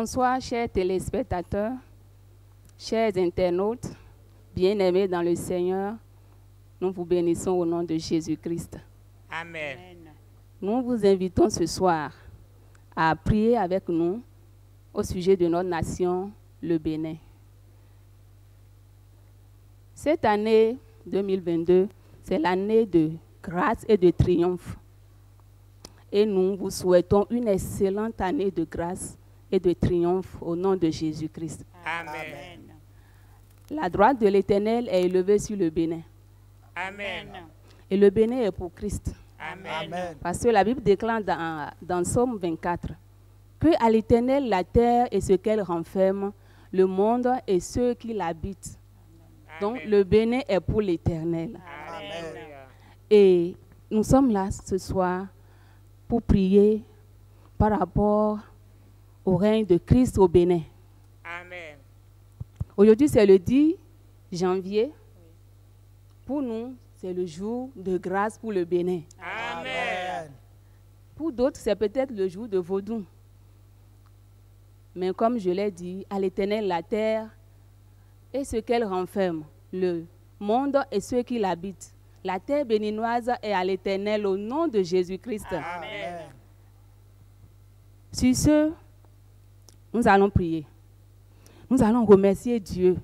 Bonsoir, chers téléspectateurs, chers internautes, bien-aimés dans le Seigneur. Nous vous bénissons au nom de Jésus-Christ. Amen. Nous vous invitons ce soir à prier avec nous au sujet de notre nation, le Bénin. Cette année 2022, c'est l'année de grâce et de triomphe. Et nous vous souhaitons une excellente année de grâce et de triomphe au nom de Jésus-Christ. Amen. La droite de l'Éternel est élevée sur le Bénin. Amen. Et le Bénin est pour Christ. Amen. Parce que la Bible déclare dans Psaume 24 que à l'Éternel la terre et ce qu'elle renferme, le monde et ceux qui l'habitent. Donc le Bénin est pour l'Éternel. Et nous sommes là ce soir pour prier par rapport au règne de Christ au Bénin. Amen. Aujourd'hui, c'est le 10 janvier. Pour nous, c'est le jour de grâce pour le Bénin. Amen. Pour d'autres, c'est peut-être le jour de Vaudou. Mais comme je l'ai dit, à l'Éternel la terre et ce qu'elle renferme, le monde et ceux qui l'habitent. La terre béninoise est à l'Éternel au nom de Jésus-Christ. Amen. Sur ce, nous allons prier. Nous allons remercier Dieu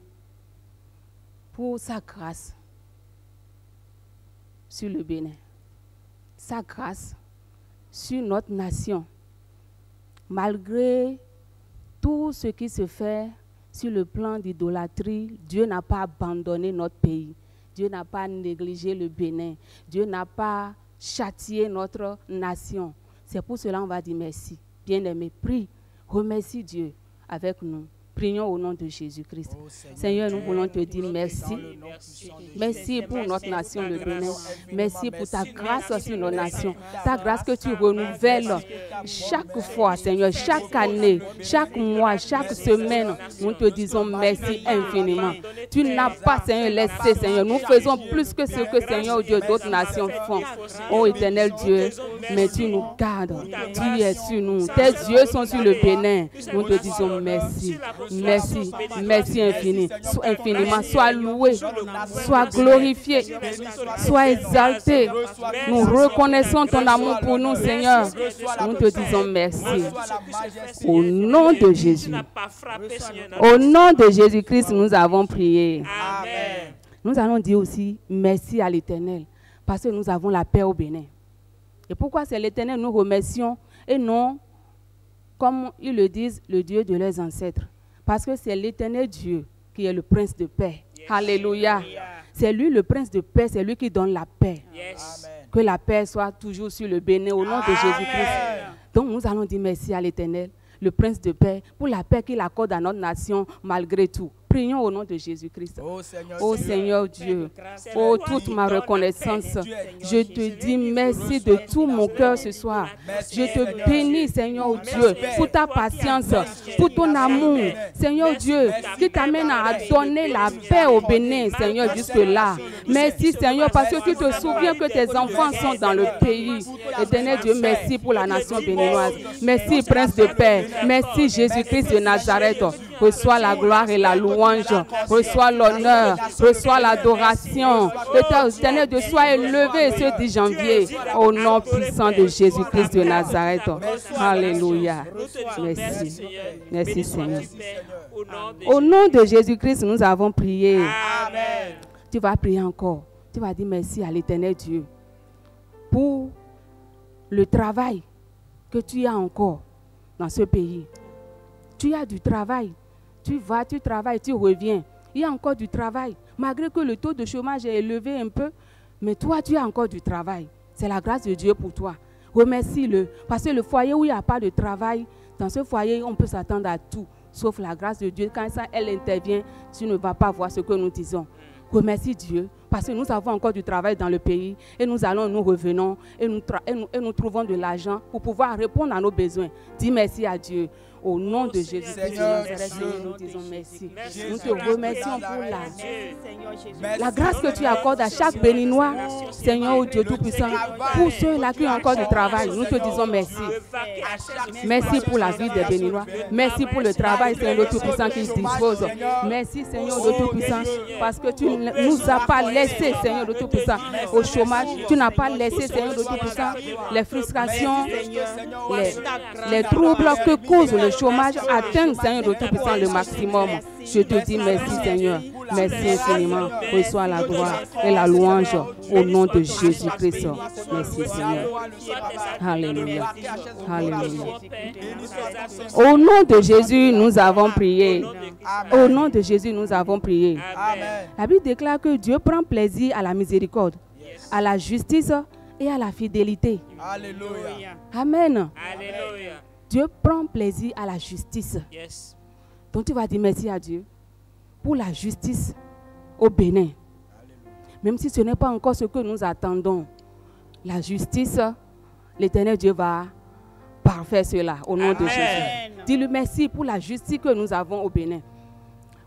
pour sa grâce sur le Bénin. Sa grâce sur notre nation. Malgré tout ce qui se fait sur le plan d'idolâtrie, Dieu n'a pas abandonné notre pays. Dieu n'a pas négligé le Bénin. Dieu n'a pas châtié notre nation. C'est pour cela qu'on va dire merci. Bien-aimé, prie, remercie Dieu avec nous. Prions au nom de Jésus-Christ. Oh, Seigneur, nous voulons te dire merci. Merci pour notre nation, le Bénin. Merci pour ta grâce sur nos nations. Ta grâce que tu renouvelles chaque fois, Seigneur, chaque année, chaque mois, chaque semaine. Nous te disons merci infiniment. Tu n'as pas, Seigneur, laissé, Seigneur. Nous faisons plus que ce que, Seigneur, Dieu, d'autres nations font. Ô éternel Dieu, mais tu nous gardes. Tu es sur nous. Tes yeux sont sur le Bénin. Nous te disons merci. Merci, merci infiniment. Sois loué, sois glorifié, sois exalté. Nous reconnaissons ton amour pour nous, Seigneur. Nous te disons merci. Au nom de Jésus. Au nom de Jésus-Christ, nous avons prié. Amen. Nous allons dire aussi merci à l'Éternel parce que nous avons la paix au Bénin. Et pourquoi c'est l'Éternel nous remercions et non, comme ils le disent, le Dieu de leurs ancêtres. Parce que c'est l'Éternel Dieu qui est le prince de paix. Yes. Alléluia. C'est lui le prince de paix, c'est lui qui donne la paix. Yes. Que la paix soit toujours sur le Bénin au nom de Jésus-Christ. Donc nous allons dire merci à l'Éternel, le prince de paix, pour la paix qu'il accorde à notre nation malgré tout. Prions au nom de Jésus-Christ. Ô Seigneur Dieu, ô toute ma reconnaissance, je te dis merci de tout mon cœur ce soir. Je te bénis, Seigneur Dieu, pour ta patience, pour ton amour, Seigneur Dieu, qui t'amène à donner la paix au Bénin, Seigneur, jusque-là. Merci, Seigneur, parce que tu te souviens que tes enfants sont dans le pays. Éternel Dieu, merci pour la nation béninoise. Merci, Prince de paix. Merci, Jésus-Christ de Nazareth. Reçois la gloire et la louange. Reçois l'honneur. Reçois l'adoration. Éternel Dieu, sois élevé ce 10 janvier au nom puissant de Jésus-Christ de Nazareth. Alléluia. Merci. Merci, Seigneur. Au nom de Jésus-Christ, nous avons prié. Amen. Tu vas prier encore. Tu vas dire merci à l'Éternel Dieu pour le travail que tu as encore dans ce pays. Tu as du travail. Tu vas, tu travailles, tu reviens. Il y a encore du travail. Malgré que le taux de chômage est élevé un peu, mais toi, tu as encore du travail. C'est la grâce de Dieu pour toi. Remercie-le. Parce que le foyer où il n'y a pas de travail, dans ce foyer, on peut s'attendre à tout, sauf la grâce de Dieu. Quand ça, elle intervient, tu ne vas pas voir ce que nous disons. Remercie Dieu, parce que nous avons encore du travail dans le pays et nous allons, nous revenons et nous trouvons de l'argent pour pouvoir répondre à nos besoins. Dis merci à Dieu. Au nom de Jésus-Christ de Nazareth, Seigneur, nous disons merci. Nous te remercions pour la grâce que tu accordes à chaque béninois, Seigneur, au Dieu Tout-Puissant. Pour ceux-là qui ont encore du travail, nous te disons merci. Merci pour la vie des béninois. Merci pour le travail, Seigneur, le Tout-Puissant qui dispose. Merci, Seigneur, le Tout-Puissant, parce que tu ne nous as pas laissé, Seigneur, le Tout-Puissant, au chômage. Tu n'as pas laissé, Seigneur, le Tout-Puissant, les frustrations, les troubles que cause le chômage atteignent, Seigneur, le Tout-Puissant, le maximum. Je te dis merci, Seigneur. Merci infiniment. Reçois la gloire et la louange au nom de Jésus-Christ. Merci, Seigneur. Alléluia. Alléluia. Au nom de Jésus, nous avons prié. Au nom de Jésus, nous avons prié. La Bible déclare que Dieu prend plaisir à la miséricorde, à la justice et à la fidélité. Alléluia. Amen. Alléluia. Dieu prend plaisir à la justice. Yes. Donc tu vas dire merci à Dieu pour la justice au Bénin. Même si ce n'est pas encore ce que nous attendons. La justice, l'Éternel Dieu va parfaire cela au nom de Jésus. Dis-lui merci pour la justice que nous avons au Bénin.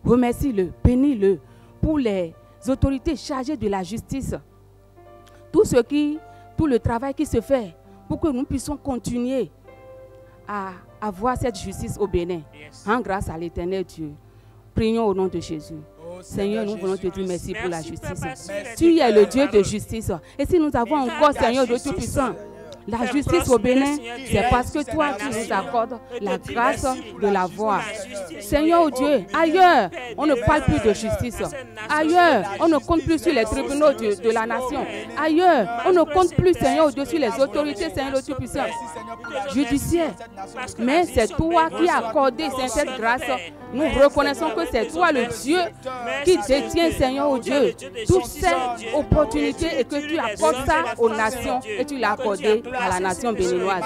Remercie-le, bénis-le pour les autorités chargées de la justice. Tout le travail qui se fait pour que nous puissions continuer à avoir cette justice au Bénin. En grâce à l'Éternel Dieu. Prions au nom de Jésus. Seigneur, nous voulons te dire merci pour la justice. Tu es le Dieu de justice. Et si nous avons encore, Seigneur, de Tout-Puissant, la justice au Bénin, c'est parce que toi, tu nous accordes la grâce de la voir. Seigneur, oh Dieu, ailleurs, on ne parle plus de justice. Ailleurs, on ne compte plus sur les tribunaux de la nation. Ailleurs, on ne compte plus, Seigneur, oh Dieu, sur les autorités, Seigneur, le Tout-Puissant, judiciaires. Mais c'est toi qui as accordé cette grâce. Nous reconnaissons que c'est toi le Dieu qui détient, Seigneur, oh Dieu, toutes ces opportunités et que tu accordes ça aux nations et tu l'as accordé à la nation béninoise.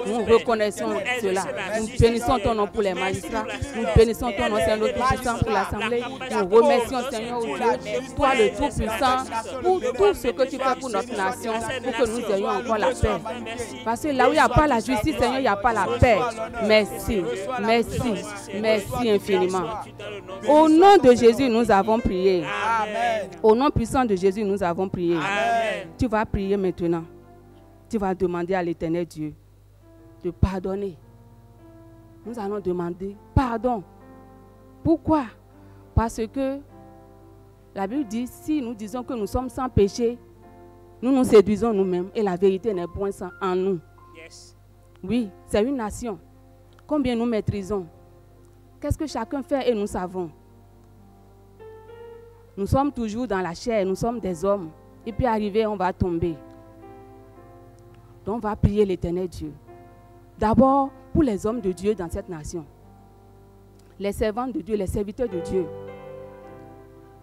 Nous reconnaissons cela. Nous bénissons ton nom pour les magistrats. Nous bénissons ton nom, Seigneur, le Tout-Puissant, pour l'Assemblée. Nous remercions, Seigneur, oh Dieu, toi le Tout-Puissant, pour tout ce que tu fais pour notre nation, pour que nous ayons encore la paix. Parce que là où il n'y a pas la justice, Seigneur, il n'y a pas la paix. Merci, merci, merci infiniment. Au nom de Jésus, nous avons prié. Amen. Au nom puissant de Jésus, nous avons prié. Amen. Tu vas prier maintenant. Tu vas demander à l'Éternel Dieu de pardonner. Nous allons demander pardon. Pourquoi? Parce que la Bible dit, si nous disons que nous sommes sans péché, nous nous séduisons nous-mêmes et la vérité n'est point en nous. Yes. Oui, c'est une nation. Combien nous maîtrisons? Qu'est-ce que chacun fait et nous savons? Nous sommes toujours dans la chair, nous sommes des hommes. Et puis arrivé, on va tomber. Donc on va prier l'Éternel Dieu. D'abord, pour les hommes de Dieu dans cette nation. Les servants de Dieu, les serviteurs de Dieu.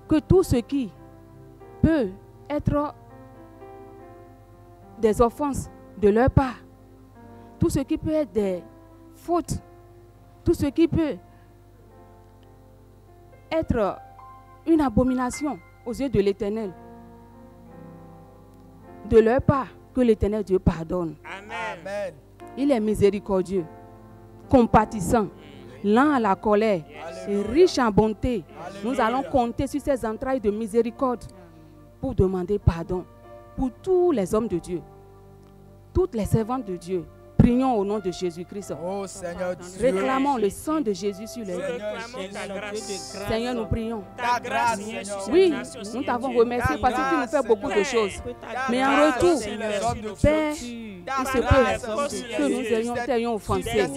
Que tout ce qui peut être des offenses de leur part, tout ce qui peut être des fautes, tout ce qui peut être une abomination aux yeux de l'Éternel, de leur part, que l'Éternel Dieu pardonne. Amen. Il est miséricordieux, compatissant, lent à la colère, et riche en bonté. Nous allons compter sur ses entrailles de miséricorde pour demander pardon pour tous les hommes de Dieu, toutes les servantes de Dieu. Prions au nom de Jésus-Christ. Oh Seigneur Dieu. Réclamons le sang de Jésus sur les vies. Seigneur, nous prions. Ta grâce, Seigneur. Oui, nous t'avons remercié parce que tu nous fais beaucoup de choses. Mais en retour, Père, il se peut que nous t'ayons offensé.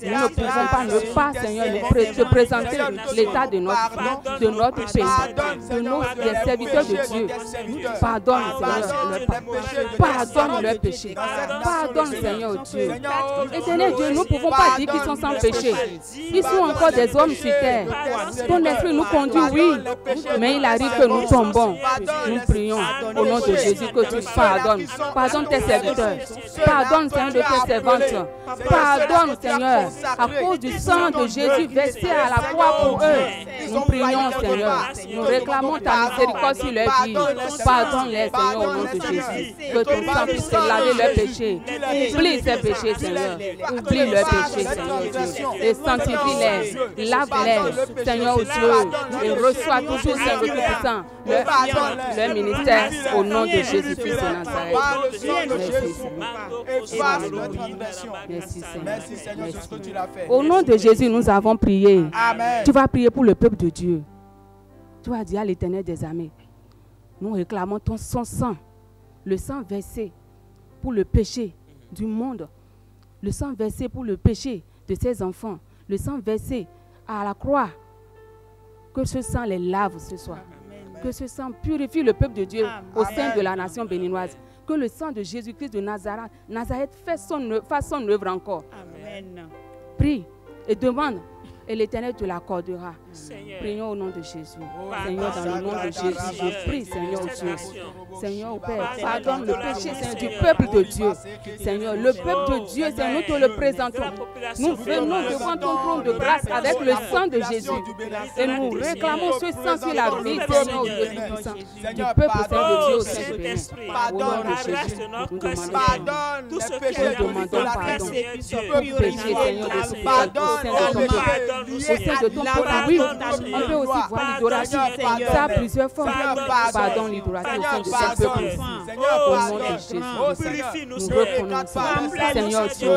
Nous ne pouvons pas ne pas, Seigneur, te présenter l'état de notre pays, des serviteurs de Dieu. Pardonne, Seigneur, pardonne leurs péchés. Pardonne, Seigneur Dieu. Éternel Dieu, nous ne pouvons pas dire qu'ils sont sans péché. Ils sont encore des hommes sur terre. Ton esprit nous conduit, oui, mais il arrive que nous tombons. Nous prions au nom de Jésus que tu pardonnes. Pardonne tes serviteurs. Pardonne, Seigneur, de tes servantes. Pardonne, Seigneur, à cause du sang de Jésus versé à la croix pour eux. Nous prions, Seigneur. Nous réclamons ta miséricorde sur leur vie. Pardonne-les, Seigneur, au nom de Jésus. Que ton sang puisse laver leurs péchés. Oublie ces péchés, Seigneur. Oublie leurs péchés, Seigneur Dieu. Et sanctifie-les. Lave-les, Seigneur Dieu. Et reçois toujours, Seigneur Tout-Puissant, leur ministère au nom de Jésus-Christ de Nazareth. Merci, Seigneur. Merci, Seigneur, sur ce que tu l'as fait. Au nom de Jésus, nous avons prié. Amen. Tu vas prier pour le peuple de Dieu. Tu vas dire à l'Éternel des armées, nous réclamons son sang, le sang versé pour le péché du monde, le sang versé pour le péché de ses enfants, le sang versé à la croix. Que ce sang les lave ce soir. Amen. Que ce sang purifie le peuple de Dieu au sein de la nation béninoise. Que le sang de Jésus-Christ de Nazareth fasse son œuvre encore. Amen. Prie et demande et l'Éternel te l'accordera. Prions au nom de Jésus. Seigneur, dans le nom de Jésus, je prie, Seigneur Dieu. Seigneur, Père, pardonne le péché, Seigneur, du peuple de Dieu. Seigneur, le peuple de Dieu, Seigneur, nous te le présentons. Nous venons devant ton trône de grâce avec le sang de Jésus. Et nous réclamons ce sang sur la vie, Seigneur, Dieu Tout-Puissant, du peuple, Seigneur de Dieu au sein du Bénin. Au nom de Jésus, nous demandons pardon. Nous demandons pardon. Tout péché, Seigneur, de ce peuple, au sein de ton peuple. Au sein de ton peuple, oui, on peut aussi voir l'idolâtrie. Ça a plusieurs formes. Pardon, l'idolâtrie au sein de ton peuple. Au nom de Jésus, nous reconnaissons, Seigneur Dieu,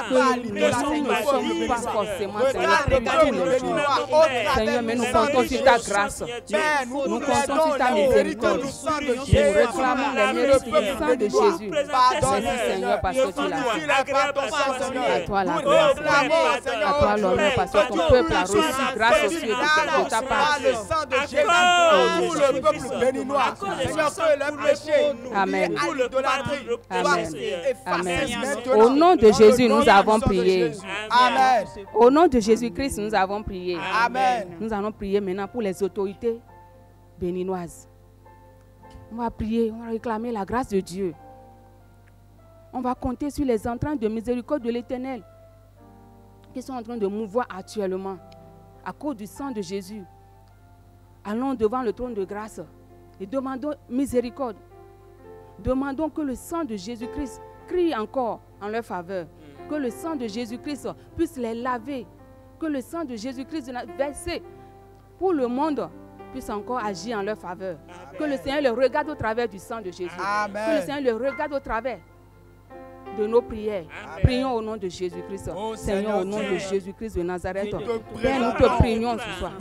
que nous ne sommes pas forcément, Seigneur, comme tous les jours. Seigneur, mais nous comptons sur ta grâce. Nous comptons sur ta miséricorde. Nous réclamons les mérites du sang de Jésus. Merci, Seigneur, parce que tu l'as fait. À toi la gloire, Seigneur. À toi l'honneur, parce que ton peuple a reçu grâce aux cieux de ta part. Le sang de Jésus pour le peuple béninois. Seigneur, que le péché, Amen. Amen. Amen. Au nom de Jésus, nous avons prié. Amen. Au nom de Jésus-Christ, nous avons prié. Amen. Nous allons prier maintenant pour les autorités béninoises. On va prier, on va réclamer la grâce de Dieu. On va compter sur les entrailles de miséricorde de l'Éternel qui sont en train de mouvoir actuellement à cause du sang de Jésus. Allons devant le trône de grâce et demandons miséricorde. Demandons que le sang de Jésus-Christ crie encore en leur faveur. Que le sang de Jésus-Christ puisse les laver. Que le sang de Jésus-Christ versé pour le monde puisse encore agir en leur faveur. Amen. Que le Seigneur les regarde au travers du sang de Jésus. Amen. Que le Seigneur les regarde au travers de nos prières. Amen. Prions au nom de Jésus-Christ. Seigneur, au nom de Jésus-Christ de Nazareth. Père, nous te prions ce soir.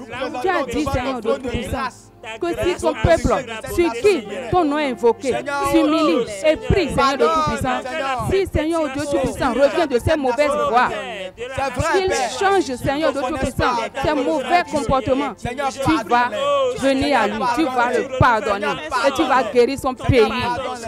Tu as dit, Seigneur de Tout-Puissant, que si ton peuple, sur qui ton nom est invoqué, s'humilie et prie, Seigneur de Tout-Puissant, si, Seigneur Dieu Tout-Puissant, revient de ses mauvaises voies, qu'il change, Seigneur de Tout-Puissant, ses mauvais comportements, tu vas venir à lui, tu vas le pardonner et tu vas guérir son pays.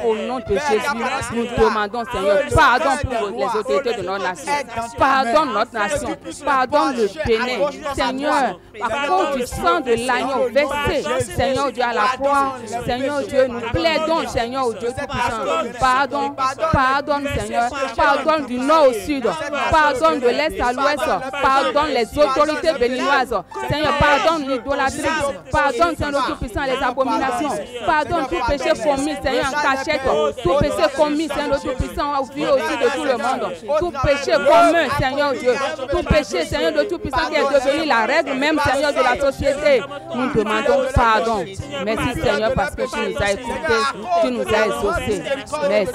Au nom de Jésus, nous demandons, Seigneur, pardon pour les autorités de notre nation. Pardonne notre nation. Pardonne le Bénin. Seigneur, à cause du sang de l'agneau versé, Seigneur Dieu, à la croix, Seigneur Dieu, nous plaidons, Seigneur Dieu Tout-Puissant. Pardon, pardonne, Seigneur. Pardonne du nord au sud. Pardonne de l'est à l'ouest. Pardonne les autorités béninoises. Seigneur, pardonne l'idolâtrie. Pardonne, Seigneur Tout-Puissant, les abominations. Pardonne tout péché commis, Seigneur, en cachette. Tout péché commis, Seigneur Tout-Puissant, au vu aussi de tout le monde. Tout péché commun, Seigneur Dieu. Tout péché, Seigneur de Tout-Puissant, qui est devenu la règle même, Seigneur, de la société. Nous demandons pardon. Merci, Seigneur, parce que tu nous as écoutés, tu nous as exaucés. Merci, Jésus.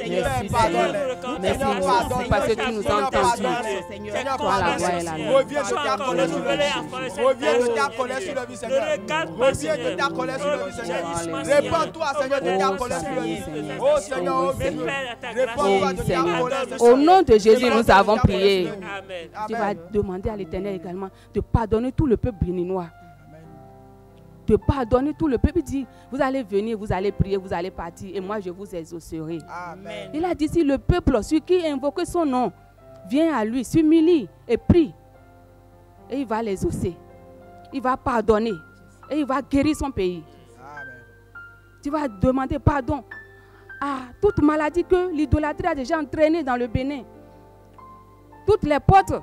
Merci, Seigneur. Merci, Jésus, parce que tu nous as entendus. Toi, la voix et la lumière. Reviens de ta colère sur la vie. Reviens de ta colère sur la vie, Seigneur. Reviens de ta colère sur la vie, Seigneur. Répands-toi, Seigneur, de ta colère sur la vie. Oh, Seigneur, oh Dieu. Répands-toi de ta colère. Au nom de Jésus, nous avons prié. Tu vas demander à l'Éternel également de pardonner tout le peuple béninois. De pardonner tout le peuple. Il dit, vous allez venir, vous allez prier, vous allez partir, et moi je vous exaucerai. Amen. Il a dit, si le peuple, celui qui invoque son nom, vient à lui, s'humilie et prie, et il va l'exaucer. Il va pardonner, et il va guérir son pays. Amen. Tu vas demander pardon à toute maladie que l'idolâtrie a déjà entraînée dans le Bénin. Toutes les portes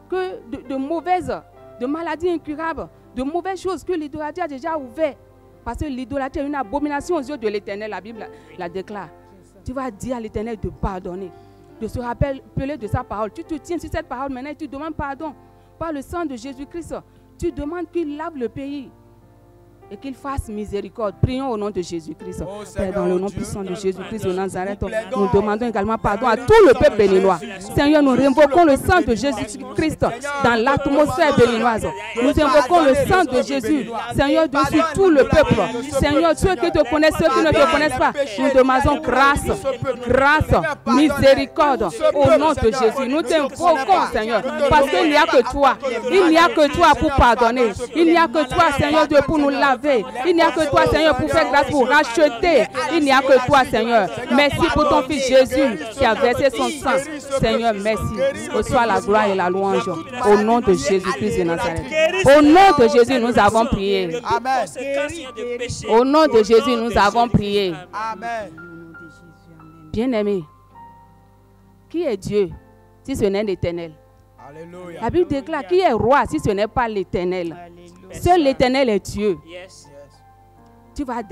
que de mauvaises, de maladies incurables, de mauvaises choses que l'idolâtrie a déjà ouvert. Parce que l'idolâtrie est une abomination aux yeux de l'Éternel, la Bible la déclare. Tu vas dire à l'Éternel de pardonner, de se rappeler de sa parole. Tu te tiens sur cette parole maintenant et tu demandes pardon par le sang de Jésus-Christ. Tu demandes qu'il lave le pays et qu'il fasse miséricorde. Prions au nom de Jésus-Christ. Père, dans le nom puissant de Jésus-Christ de Nazareth, nous demandons également pardon à tout le peuple béninois. Seigneur, nous invoquons le sang de Jésus-Christ dans l'atmosphère béninoise. Nous invoquons le sang de Jésus, Seigneur, dessus tout le peuple. Seigneur, ceux qui te connaissent, ceux qui ne te connaissent pas, nous demandons grâce, miséricorde au nom de Jésus. Nous t'invoquons, Seigneur, parce qu'il n'y a que toi. Il n'y a que toi pour pardonner. Il n'y a que toi, Seigneur Dieu, pour nous laver. Il n'y a que toi, Seigneur, pour faire grâce, pour racheter. Il n'y a que toi, Seigneur. Merci pour ton Fils Jésus qui a versé son sang. Seigneur, merci. Reçois la gloire et la louange. Au nom de Jésus-Christ de Nazareth. Au nom de Jésus, nous avons prié. Amen. Au nom de Jésus, nous avons prié. Amen. Bien-aimé, qui est Dieu si ce n'est l'Éternel? Alléluia. La Bible déclare qui est roi si ce n'est pas l'Éternel. Seul l'Éternel est Dieu. Tu vas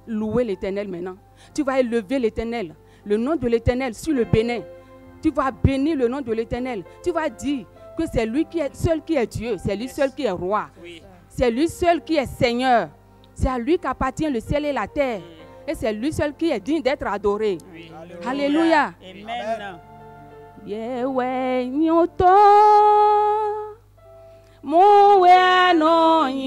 louer l'Éternel maintenant. Tu vas élever l'Éternel, le nom de l'Éternel sur le Bénin. Tu vas bénir le nom de l'Éternel. Tu vas dire que c'est lui qui est seul qui est Dieu. C'est lui seul qui est roi. C'est lui seul qui est Seigneur. C'est à lui qu'appartient le ciel et la terre. Et c'est lui seul qui est digne d'être adoré. Alléluia. Amen. Yewe nyoto mowe anoyi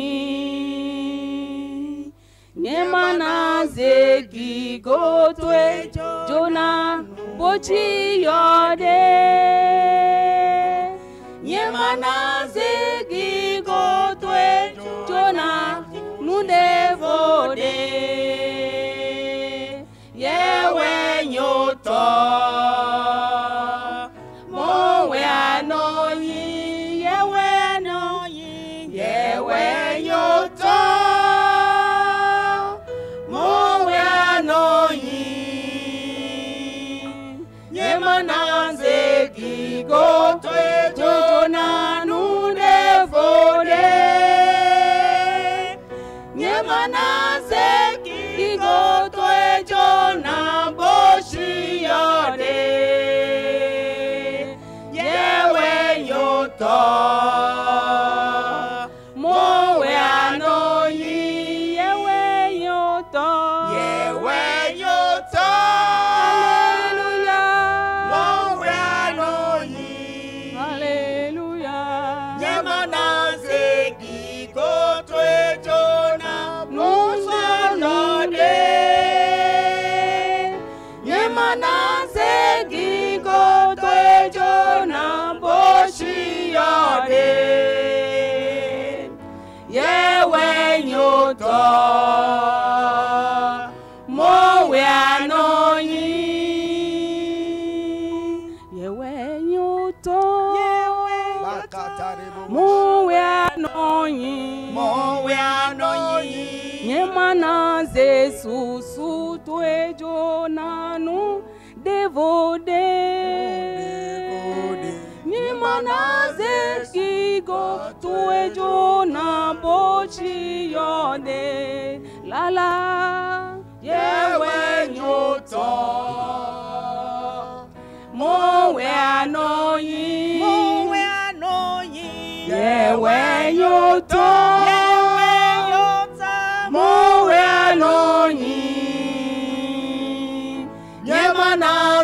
nyemana zegi gotwe jona bochi yode nyemana zegi gotwe jona nundevode yewe nyoto Susu tue jona nu devode ni manaze kigo tue jona bochi yode lala yewe nyoto mowe anoyi yewe nyoto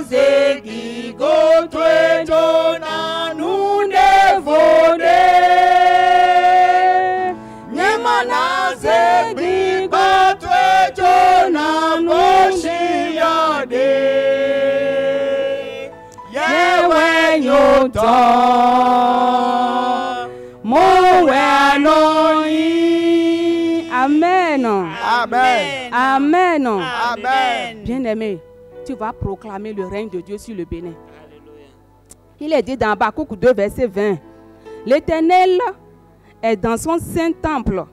Zegi go twe jona nunde vode Nyemana zegi go twe jona moshi yode Yewe nyoto mowe anoyi. Amen. Amen. Amen. Amen. Bien-aimé, tu vas proclamer le règne de Dieu sur le Bénin. Il est dit dans Habakkuk 2, verset 20. L'Éternel est dans son saint temple.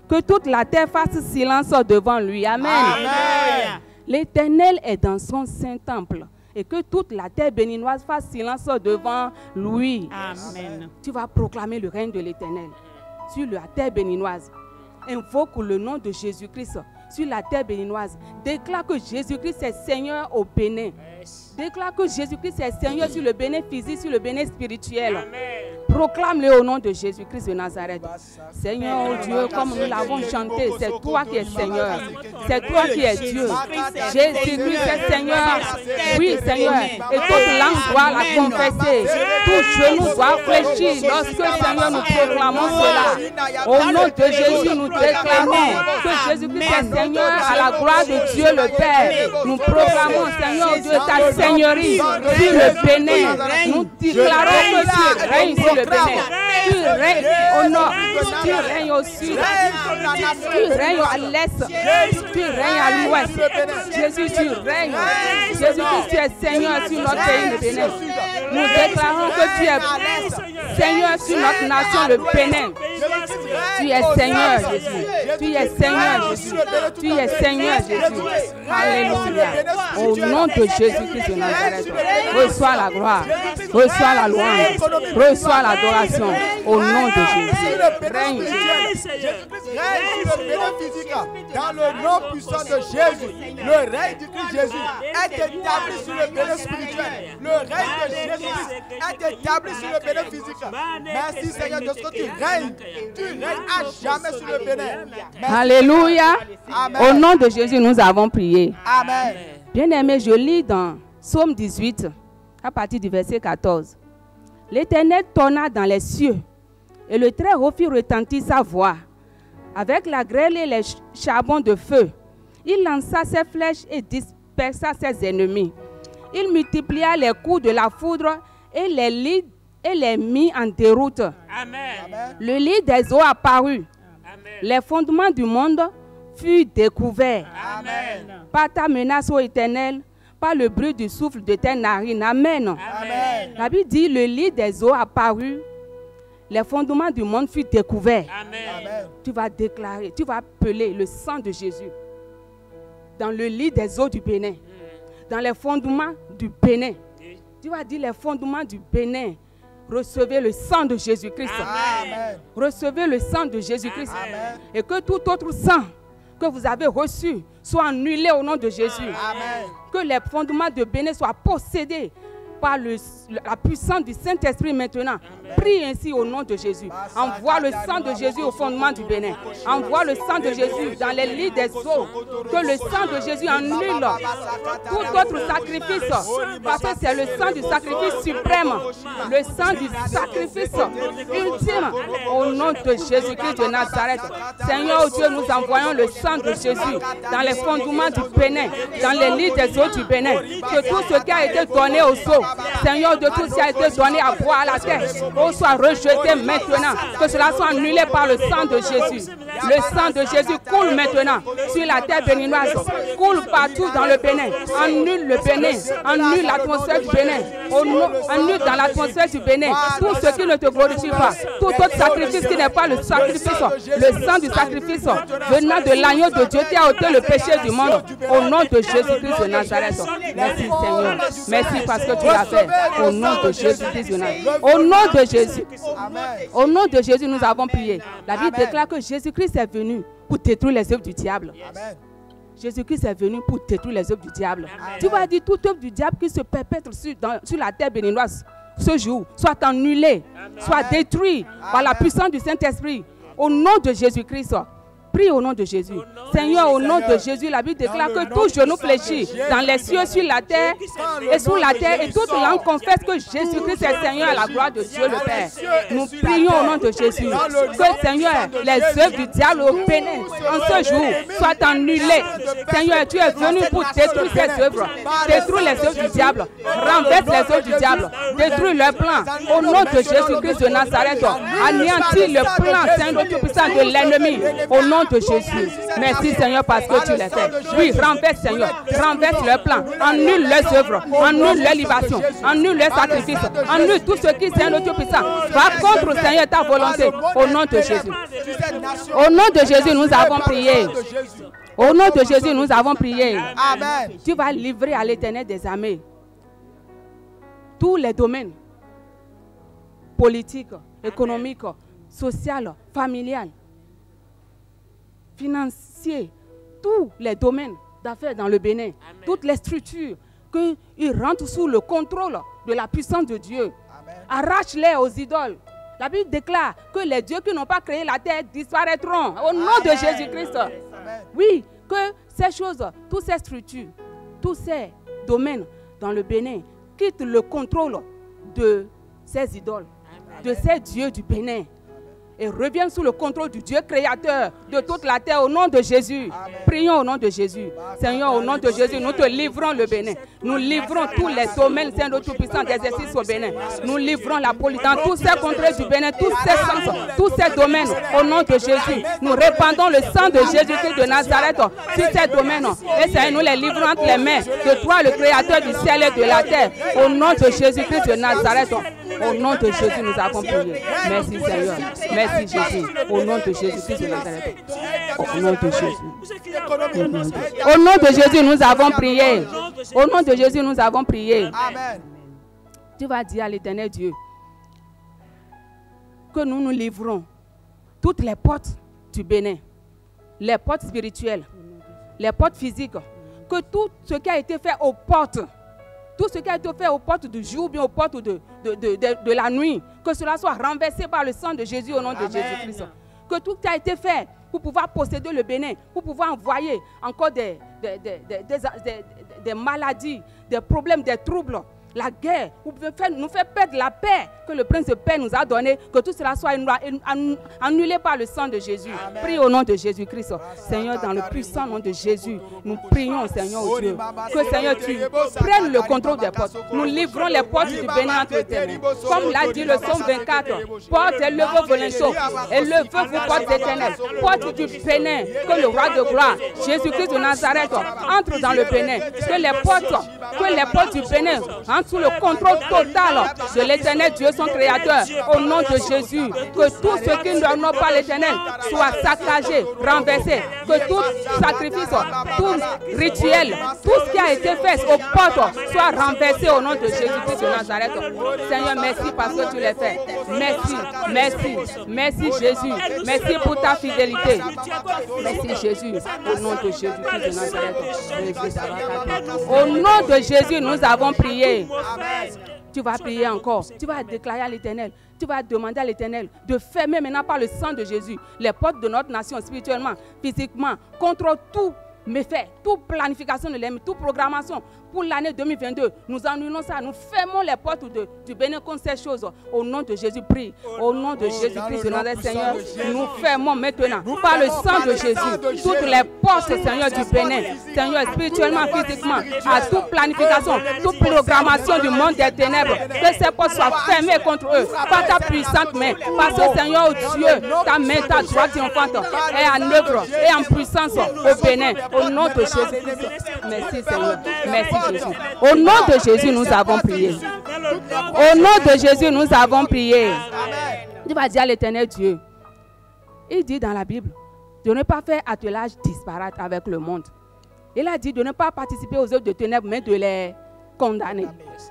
Que toute la terre fasse silence devant lui. Amen. Amen. L'Éternel est dans son saint temple. Et que toute la terre béninoise fasse silence devant lui. Amen. Tu vas proclamer le règne de l'Éternel. sur la terre béninoise. Invoque le nom de Jésus-Christ sur la terre béninoise. Déclare que Jésus-Christ est Seigneur au Bénin. Déclare que Jésus-Christ est Seigneur sur le Bénin physique, sur le Bénin spirituel. Proclame-le au nom de Jésus-Christ de Nazareth. Seigneur, oh Dieu, comme nous l'avons chanté, c'est toi qui es Seigneur. C'est toi qui es Dieu. Jésus-Christ est Seigneur. Oui, Seigneur. Et toute langue doit la confesser. Tout genou doit fléchir lorsque, Seigneur, nous proclamons cela. Au nom de Jésus, nous déclarons que Jésus-Christ est Seigneur à la gloire de Dieu le Père. Nous proclamons, Seigneur, oh Dieu, ta Seigneurie sur le Bénin. Nous déclarons que tu règnes sur le Bénin. Tu règnes au nord, tu règnes au sud, tu règnes à l'est, tu règnes à l'ouest. Jésus, tu règnes. Jésus-Christ, tu es Seigneur sur notre pays, le Bénin. Nous déclarons que tu es Seigneur sur notre nation, le Bénin. Tu es Seigneur, Jésus. Tu es Seigneur, Jésus. Tu es Seigneur, Jésus. Alléluia. Au nom de Jésus-Christ de Nazareth, reçois la gloire, reçois la louange, reçois l'adoration. Au nom de Jésus. Règne, Jésus. Règne sur le Bénin physique. Dans le nom puissant de Jésus. Le règne du Christ Jésus est établi sur le Bénin spirituel. Le règne de Jésus est établi sur le Bénin physique. Merci Seigneur de ce que tu règnes. Tu règnes à jamais sur le Bénin. Merci. Alléluia. Amen. Au nom de Jésus, nous avons prié. Amen. Bien-aimé, je lis dans Psaume 18, à partir du verset 14. L'Éternel tonna dans les cieux, et le Très-Haut fit retentir sa voix. Avec la grêle et les charbons de feu, il lança ses flèches et dispersa ses ennemis. Il multiplia les coups de la foudre et les mit en déroute. Amen. Le lit des eaux apparut. Amen. Les fondements du monde furent découverts. Amen. Par ta menace, ô Éternel, par le bruit du souffle de tes narines. Amen. Amen. La Bible dit, le lit des eaux apparut. Les fondements du monde furent découverts. Amen. Tu vas déclarer, tu vas appeler le sang de Jésus dans le lit des eaux du Bénin, dans les fondements du Bénin. Tu vas dire les fondements du Bénin. Recevez le sang de Jésus-Christ. Amen. Recevez le sang de Jésus-Christ. Amen. Et que tout autre sang que vous avez reçu soit annulé au nom de Jésus. Amen. Que les fondements de Bénin soient possédés par la puissance du Saint-Esprit maintenant. Prie ainsi au nom de Jésus. Envoie le sang de Jésus au fondement du Bénin. Envoie le sang de Jésus dans les lits des eaux. Que le sang de Jésus annule tout autre sacrifice. Parce que c'est le sang du sacrifice suprême. Le sang du sacrifice ultime. Au nom de Jésus-Christ de Nazareth. Seigneur Dieu, nous envoyons le sang de Jésus dans les fondements du Bénin, dans les lits des eaux du Bénin. Que tout ce qui a été donné aux eaux, Seigneur, de tout ce qui a été donné à boire à la terre, soit rejeté maintenant. Que cela soit annulé par le sang de Jésus. Le sang de Jésus coule maintenant sur la terre béninoise. Coule partout dans le Bénin. Annule le Bénin. Annule l'atmosphère du Bénin. Annule dans l'atmosphère du Bénin tout ce qui ne te glorifie pas. Tout autre sacrifice qui n'est pas le sacrifice. Le sang du sacrifice venant de l'agneau de Dieu qui a ôté le péché du monde. Au nom de Jésus-Christ de Nazareth. Merci Seigneur. Merci parce que tu l'as fait. Au nom de Jésus-Christ de Nazareth. Au nom de Jésus. Au nom de Jésus, nous avons prié. La Bible déclare que Jésus-Christ est venu pour détruire les œuvres du diable. Jésus-Christ est venu pour détruire les œuvres du diable. Tu vas dire toute œuvre du diable qui se perpètre sur la terre béninoise ce jour, soit annulée, soit détruite par la puissance du Saint-Esprit. Au nom de Jésus-Christ. Prie au nom de Jésus. Seigneur, au nom de Jésus, la Bible déclare que tout genou fléchit dans les cieux, sur la terre et sous la terre, et toute langue confesse que Jésus-Christ est Seigneur à la gloire de Dieu le Père. Nous prions au nom de Jésus que, Seigneur, les œuvres du diable au Bénin en ce jour soient annulées. Seigneur, tu es venu pour détruire ces œuvres. Détruire les œuvres du diable. Renverse les œuvres du diable. Détruire leurs plans. Au nom de Jésus-Christ de Nazareth, anéantis le plan, Seigneur, tout-puissant de l'ennemi. Au nom de Jésus. Merci Seigneur parce que tu l'as fait. Oui, renverse Seigneur. Renverse leur plan. Annule leurs œuvres. Annule leurs libations. Annule leurs sacrifices. Annule tout ce qui Seigneur Dieu puissant va contre Seigneur ta volonté. Au nom de Jésus. Au nom de Jésus, nous avons prié. Au nom de Jésus, nous avons prié. Amen. Tu vas livrer à l'Éternel des armées tous les domaines politiques, économiques, social, familial, financier, tous les domaines d'affaires dans le Bénin, toutes les structures, qu'ils rentrent sous le contrôle de la puissance de Dieu. Arrache-les aux idoles. La Bible déclare que les dieux qui n'ont pas créé la terre disparaîtront au nom de Jésus-Christ. Oui, que ces choses, toutes ces structures, tous ces domaines dans le Bénin quittent le contrôle de ces idoles, de ces dieux du Bénin, et reviennent sous le contrôle du Dieu créateur de toute la terre au nom de Jésus. Prions au nom de Jésus. Seigneur, au nom de Jésus, nous te livrons le Bénin. Nous livrons tous les domaines, Seigneur Tout-Puissant, d'exercice au Bénin. Nous livrons la police dans tous ces contrées du Bénin, tous ces sens, tous ces domaines au nom de Jésus. Nous répandons le sang de Jésus-Christ de Nazareth sur ces domaines. Et Seigneur, nous les livrons entre les mains de toi, le créateur du ciel et de la terre. Au nom de Jésus-Christ de Nazareth. Au nom de Jésus, nous avons prié. Merci Seigneur. Merci Jésus. Au nom de Jésus-Christ de Nazareth. Au nom de Jésus. Au nom de Jésus, nous avons prié. Au nom de Jésus, nous avons prié. Amen. Tu vas dire à l'Éternel Dieu que nous nous livrons toutes les portes du Bénin, les portes spirituelles, les portes physiques, que tout ce qui a été fait aux portes, tout ce qui a été fait aux portes du jour, bien aux portes de la nuit, que cela soit renversé par le sang de Jésus au nom de Jésus-Christ. Que tout a été fait pour pouvoir posséder le Bénin, pour pouvoir envoyer encore des maladies, des problèmes, des troubles, la guerre, pour nous faire perdre la paix que le Prince de paix nous a donnée, que tout cela soit annulé par le sang de Jésus. Amen. Prie au nom de Jésus-Christ. Seigneur, dans le puissant nom de Jésus, nous prions, Seigneur, au Dieu, que Seigneur, tu prennes le contrôle des portes. Nous livrons les portes du Bénin entre tes mains. Comme l'a dit le psaume 24, porte et levez vos linceaux, et levez vos portes éternelles. Porte du Bénin, que le roi de gloire, Jésus-Christ de Nazareth, entre dans le Bénin. Que les portes du Bénin entrent sous le contrôle total de l'Éternel Dieu, son créateur, au nom de Jésus. Que tout ce qui ne n'ont pas l'Éternel soit saccagé, renversé. Que tout sacrifice, tout rituel, tout ce qui a été fait aux portes soit renversé au nom de Jésus-Christ de Nazareth. Seigneur, merci parce que tu l'as fait. Merci, merci, merci Jésus. Merci pour ta fidélité. Merci Jésus, au nom de Jésus-Christ de Nazareth. Au nom de Jésus, nous avons prié. Amen. Tu vas prier encore. Tu vas déclarer à l'Éternel. Tu vas demander à l'Éternel de fermer maintenant par le sang de Jésus les portes de notre nation spirituellement, physiquement, contre tout méfait, toute planification de l'ennemi, toute programmation pour l'année 2022. Nous annulons ça. Nous fermons les portes du Bénin contre ces choses. Au nom de Jésus, prie. Au nom de Jésus-Christ de Nazareth, Seigneur, nous fermons maintenant par le sang de Jésus toutes les portes, Seigneur, du Bénin. Seigneur, spirituellement, physiquement, à toute planification, toute programmation du monde des ténèbres, que ces portes soient fermées contre eux par ta puissante main. Parce que, Seigneur, Dieu, ta main, ta droite triomphante est en œuvre et en puissance au Bénin. Au nom de Jésus. Merci, Seigneur. Merci, Jésus. Au nom de Jésus, nous avons prié. Au nom de Jésus, nous avons prié. Tu vas dire à l'Éternel Dieu. Il dit dans la Bible de ne pas faire attelage disparate avec le monde. Il a dit de ne pas participer aux œuvres de ténèbres, mais de les condamner.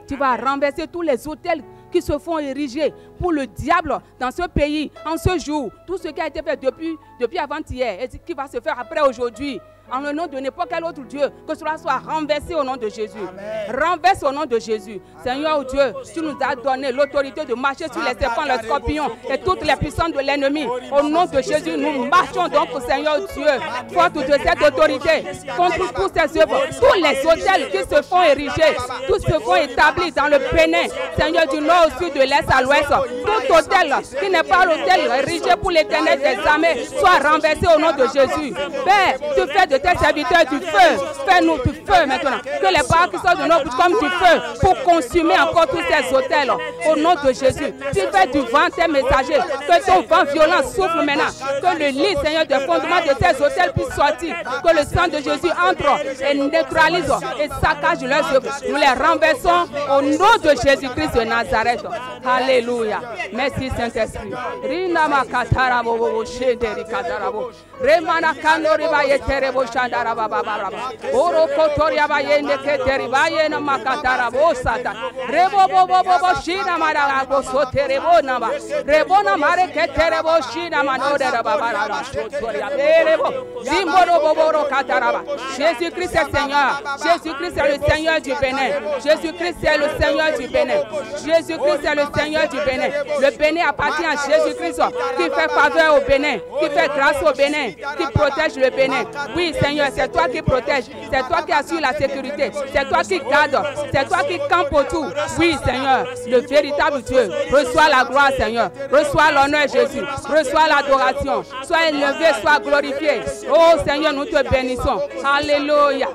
Tu vas renverser tous les autels qui se font ériger pour le diable dans ce pays, en ce jour. Tout ce qui a été fait depuis avant-hier et qui va se faire après aujourd'hui. En le nom de n'importe quel autre Dieu, que cela soit renversé au nom de Jésus. Amen. Renverse au nom de Jésus. Seigneur Dieu, tu nous as donné l'autorité de marcher sur les serpents, les scorpions et toutes les puissances de l'ennemi. Au nom de Jésus, nous marchons donc, Seigneur Dieu, forte de cette autorité, contre tous ces œuvres, tous les hôtels qui se font ériger, tous se font établis dans le Bénin, Seigneur, du nord au sud, de l'est à l'ouest. Tout hôtel qui n'est pas l'hôtel érigé pour l'Éternel des armées, soit renversé au nom de Jésus. Père, tu fais de tes serviteurs du feu. Fais-nous du feu maintenant. Que les paroles qui sortent de nos bouches comme du feu pour consumer encore tous ces hôtels. Au nom de Jésus. Tu fais du vent tes messagers. Que ton vent violent souffle maintenant. Que le lit, Seigneur, des fondements de ces hôtels puisse sortir. Que le sang de Jésus entre et neutralise et saccage leurs œuvres. Nous les renversons au nom de Jésus-Christ de Nazareth. Alléluia. Merci Saint-Esprit. Rina makatara bobo shederi kadarabo. Remana kanori ba yeterebo Shandara Baba Baba. Oro Kotoria Bayende Keteri Bayena Makatara Bosata. Rebo Bobo Shina Mara Bosoterebo Naba. Rebona Mare Keterebo Shina Manode Baba Sotoria Berebo. Zimboro Boboro Kataraba. Jésus-Christ est Seigneur. Jésus-Christ est le Seigneur du Bénin. Jésus-Christ est le Seigneur du Bénin. Jésus-Christ est le Seigneur du Bénin. Le Bénin appartient à Jésus-Christ qui fait faveur au Bénin, qui fait grâce au Bénin, qui protège le Bénin. Oui, Seigneur, c'est toi qui protèges. C'est toi qui assures la sécurité. C'est toi qui gardes. C'est toi qui campe autour. Oui, Seigneur, le véritable Dieu. Reçois la gloire, Seigneur. Reçois l'honneur, Jésus. Reçois l'adoration. Sois élevé, sois glorifié. Oh, Seigneur, nous te bénissons. Alléluia.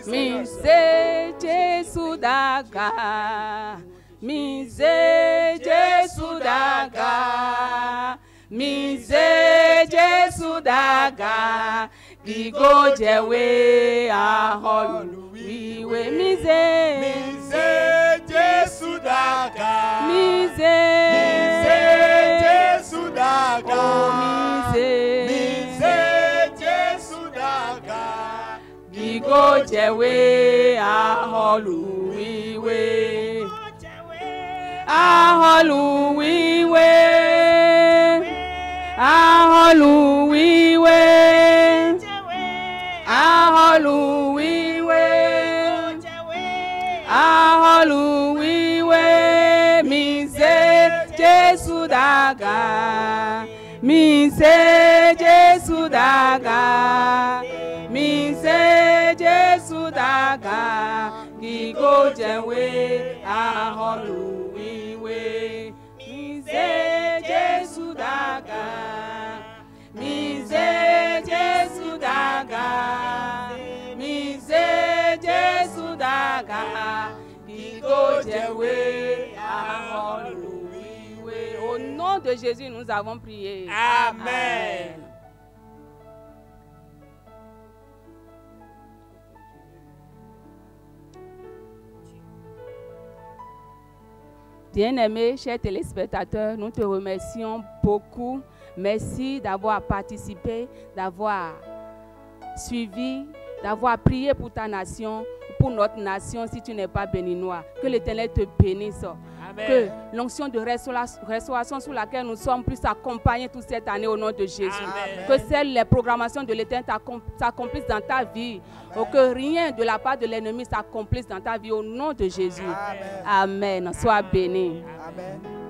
Mise Jésus daga. Mise Jésus daga. Mise Jésus daga. Digo jewe aholu. Wiwe mise. Mise Jésus daga. Mise Jésus daga. Mise Jésus daga. Digo jewe aholu. Wiwe. Aholu wiwe. Aholu wiwe. Aholu wiwe. Aholu wiwe. Mise Jésus daga. Mise Jésus daga. Mise Jésus daga. Gigo jewe aholu wiwe. Mise Jésus daga. Mise Jésus daga. Mise Jésus daga. Gigo jewe aholu wiwe. Au nom de Jésus, nous avons prié. Amen. Bien-aimés, chers téléspectateurs, nous te remercions beaucoup. Merci d'avoir participé, d'avoir suivi, d'avoir prié pour ta nation, pour notre nation si tu n'es pas béninois. Que l'Éternel te bénisse. Amen. Que l'onction de restauration sur laquelle nous sommes puisse accompagner toute cette année au nom de Jésus. Amen. Que celles les programmations de l'Éternel s'accomplissent dans ta vie. Amen. Que rien de la part de l'ennemi s'accomplisse dans ta vie au nom de Jésus. Amen. Amen. Sois béni. Amen.